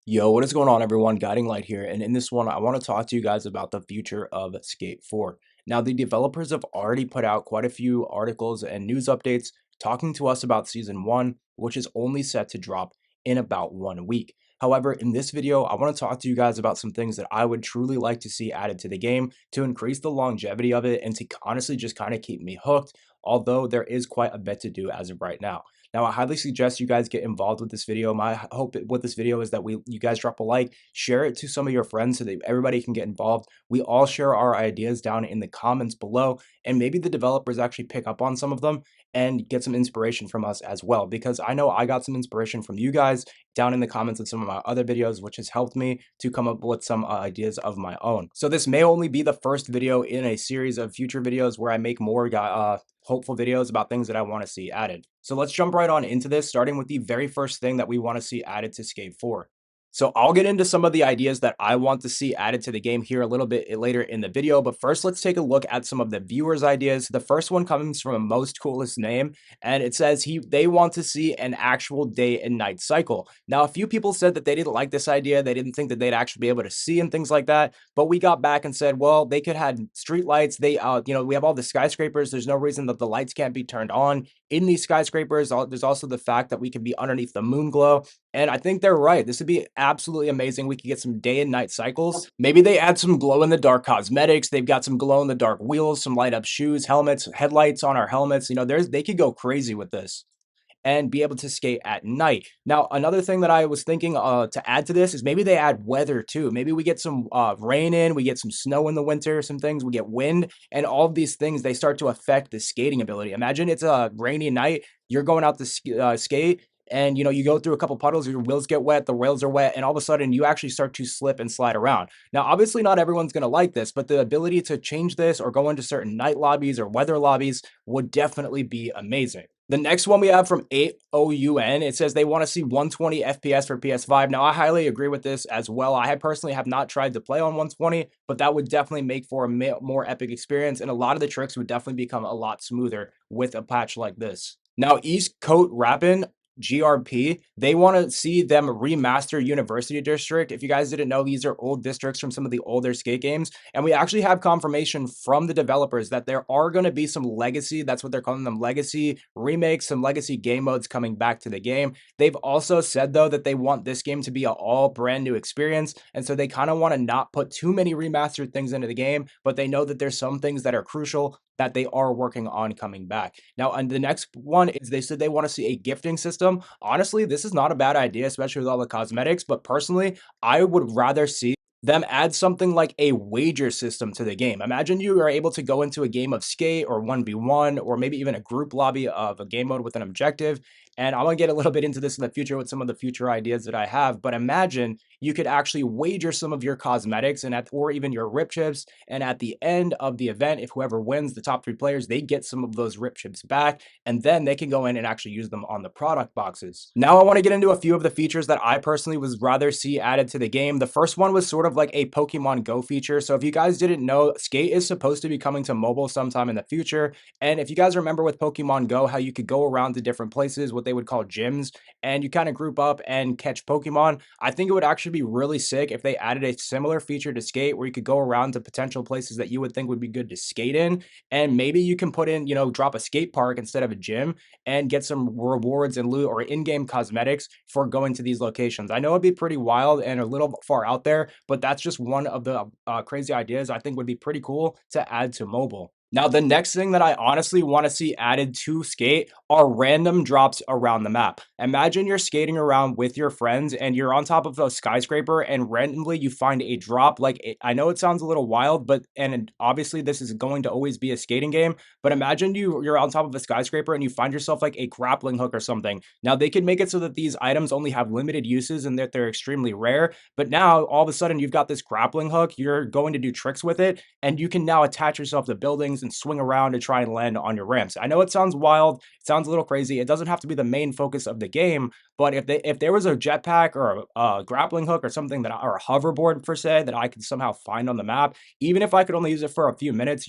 Yo, what is going on, everyone? Guiding Light here, and in this one, I want to talk to you guys about the future of Skate 4. Now, the developers have already put out quite a few articles and news updates talking to us about Season 1, which is only set to drop in about 1 week. However, in this video, I want to talk to you guys about some things that I would truly like to see added to the game to increase the longevity of it and to honestly just kind of keep me hooked, although there is quite a bit to do as of right now. Now, I highly suggest you guys get involved with this video. My hope with this video is that you guys drop a like, share it to some of your friends so that everybody can get involved. We all share our ideas down in the comments below, and maybe the developers actually pick up on some of them and get some inspiration from us as well. Because I know I got some inspiration from you guys down in the comments of some of my other videos, which has helped me to come up with some ideas of my own. So this may only be the first video in a series of future videos where I make more hopeful videos about things that I want to see added. So let's jump right on into this, starting with the very first thing that we want to see added to Skate 4. So I'll get into some of the ideas that I want to see added to the game here a little bit later in the video, but first let's take a look at some of the viewers' ideas. The first one comes from a Most Coolest Name, and it says they want to see an actual day and night cycle. Now, a few people said that they didn't like this idea, they didn't think that they'd actually be able to see and things like that, but we got back and said, well, they could have street lights, we have all the skyscrapers, there's no reason that the lights can't be turned on in these skyscrapers. There's also the fact that we could be underneath the moon glow, and I think they're right. This would be absolutely amazing. We could get some day and night cycles. Maybe they add some glow in the dark cosmetics. They've got some glow in the dark wheels, some light up shoes, helmets, headlights on our helmets. They could go crazy with this and be able to skate at night. Now, another thing that I was thinking to add to this is maybe they add weather too. Maybe we get some rain in, we get some snow in the winter, some things, we get wind, and all of these things, they start to affect the skating ability. Imagine it's a rainy night, you're going out to skate, and you go through a couple puddles, your wheels get wet, the rails are wet, and all of a sudden you actually start to slip and slide around. Now, obviously not everyone's going to like this, but the ability to change this or go into certain night lobbies or weather lobbies would definitely be amazing. The next one we have from 8OUN, it says they want to see 120 FPS for PS5. Now, I highly agree with this as well. I personally have not tried to play on 120, but that would definitely make for a more epic experience, and a lot of the tricks would definitely become a lot smoother with a patch like this. Now, East Coast Rappin' GRP, they want to see them remaster University District. If you guys didn't know, these are old districts from some of the older skate games, and we actually have confirmation from the developers that there are going to be some legacy, that's what they're calling them, legacy remakes, some legacy game modes coming back to the game. They've also said, though, that they want this game to be an all brand new experience, and so they kind of want to not put too many remastered things into the game, but they know that there's some things that are crucial that they are working on coming back. Now, and the next one is they said they want to see a gifting system. Honestly, this is not a bad idea, especially with all the cosmetics, but personally, I would rather see them add something like a wager system to the game. Imagine you are able to go into a game of skate or 1v1 or maybe even a group lobby of a game mode with an objective. And I'm going to get a little bit into this in the future with some of the future ideas that I have, but imagine you could actually wager some of your cosmetics or even your rip chips, and at the end of the event, if whoever wins, the top 3 players, they get some of those rip chips back, and then they can go in and actually use them on the product boxes. Now I want to get into a few of the features that I personally would rather see added to the game. The first one was sort of like a Pokemon Go feature. So if you guys didn't know, Skate is supposed to be coming to mobile sometime in the future, and if you guys remember with Pokemon Go, how you could go around to different places, what they would call gyms, and you kind of group up and catch Pokemon, I think it would actually be really sick if they added a similar feature to Skate where you could go around to potential places that you would think would be good to skate in, and maybe you can put in, drop a skate park instead of a gym and get some rewards and loot or in-game cosmetics for going to these locations. I know it'd be pretty wild and a little far out there, but that's just one of the crazy ideas I think would be pretty cool to add to mobile. Now, the next thing that I honestly want to see added to Skate are random drops around the map. Imagine you're skating around with your friends and you're on top of a skyscraper and randomly you find a drop. I know it sounds a little wild, but obviously this is going to always be a skating game, but imagine you're on top of a skyscraper and you find yourself like a grappling hook or something. Now, they could make it so that these items only have limited uses and that they're extremely rare, but now all of a sudden you've got this grappling hook, you're going to do tricks with it, and you can now attach yourself to buildings and swing around to try and land on your ramps. I know it sounds wild, it sounds a little crazy. It doesn't have to be the main focus of the game, but if there was a jetpack or a grappling hook or something or a hoverboard per se that I could somehow find on the map, even if I could only use it for a few minutes,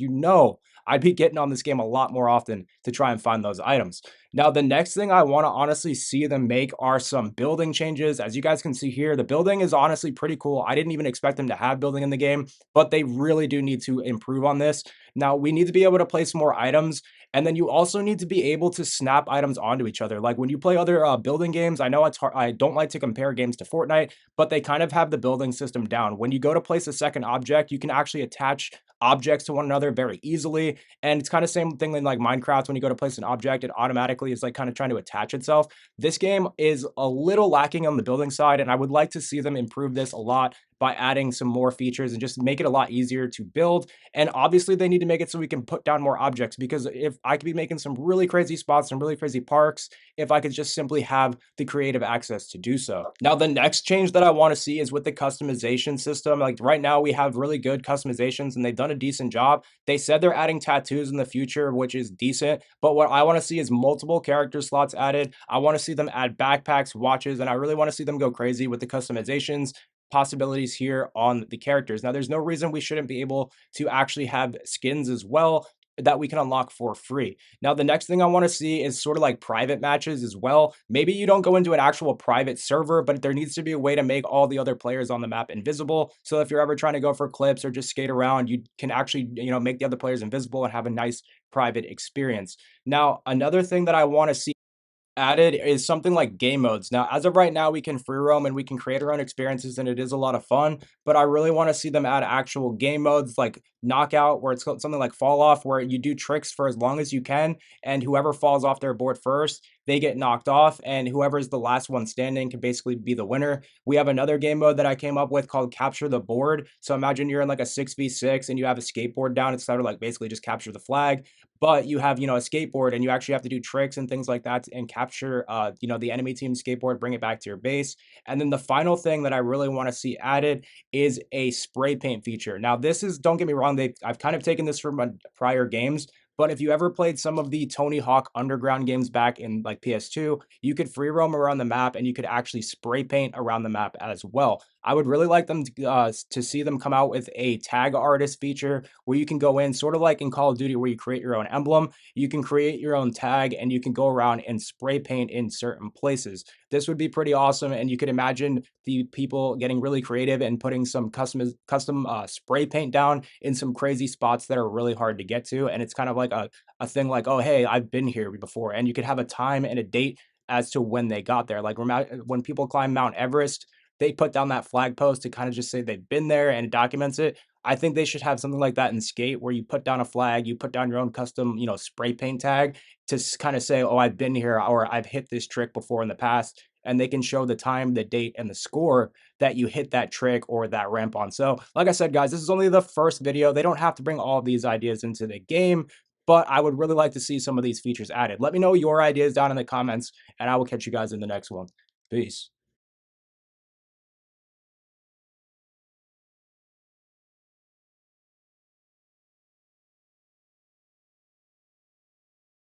I'd be getting on this game a lot more often to try and find those items. Now, the next thing I want to honestly see them make are some building changes. As you guys can see here, the building is honestly pretty cool. I didn't even expect them to have building in the game, but they really do need to improve on this. Now, we need to be able to place more items, and then you also need to be able to snap items onto each other. Like when you play other building games, I know it's hard. I don't like to compare games to Fortnite, but they kind of have the building system down. When you go to place a second object, you can actually attach objects to one another very easily, and it's kind of same thing in like Minecraft. When you go to place an object, it automatically is like kind of trying to attach itself. This game is a little lacking on the building side, and I would like to see them improve this a lot by adding some more features and just make it a lot easier to build. And obviously, they need to make it so we can put down more objects, because if I could be making some really crazy spots, some really crazy parks, if I could just simply have the creative access to do so. Now, the next change that I want to see is with the customization system. Like right now, we have really good customizations and they've done a decent job. They said they're adding tattoos in the future, which is decent. But what I want to see is multiple character slots added. I want to see them add backpacks, watches, and I really want to see them go crazy with the customizations possibilities here on the characters. Now, there's no reason we shouldn't be able to actually have skins as well that we can unlock for free. Now, the next thing I want to see is sort of like private matches as well. Maybe you don't go into an actual private server, but there needs to be a way to make all the other players on the map invisible. So if you're ever trying to go for clips or just skate around, you can actually, make the other players invisible and have a nice private experience. Now, another thing that I want to see added is something like game modes. Now, as of right now, we can free roam and we can create our own experiences, and it is a lot of fun. But I really want to see them add actual game modes like knockout, where it's called something like fall off, where you do tricks for as long as you can, and whoever falls off their board first, they get knocked off, and whoever's the last one standing can basically be the winner. We have another game mode that I came up with called capture the board. So imagine you're in like a 6v6 and you have a skateboard down. It's sort of like basically just capture the flag, but you have, a skateboard, and you actually have to do tricks and things like that and capture, the enemy team skateboard, bring it back to your base. And then the final thing that I really want to see added is a spray paint feature. Now, this is, don't get me wrong, I've kind of taken this from prior games, but if you ever played some of the Tony Hawk Underground games back in like PS2, you could free roam around the map and you could actually spray paint around the map as well. I would really like them to see them come out with a tag artist feature where you can go in, sort of like in Call of Duty, where you create your own emblem. You can create your own tag and you can go around and spray paint in certain places. This would be pretty awesome, and you could imagine the people getting really creative and putting some custom spray paint down in some crazy spots that are really hard to get to. And it's kind of like a thing like, oh, hey, I've been here before. And you could have a time and a date as to when they got there. Like when people climb Mount Everest, they put down that flag post to kind of just say they've been there and it documents it. I think they should have something like that in Skate, where you put down a flag, you put down your own custom, spray paint tag to kind of say, oh, I've been here, or I've hit this trick before in the past. And they can show the time, the date, and the score that you hit that trick or that ramp on. So, like I said, guys, this is only the first video. They don't have to bring all of these ideas into the game, but I would really like to see some of these features added. Let me know your ideas down in the comments, and I will catch you guys in the next one. Peace.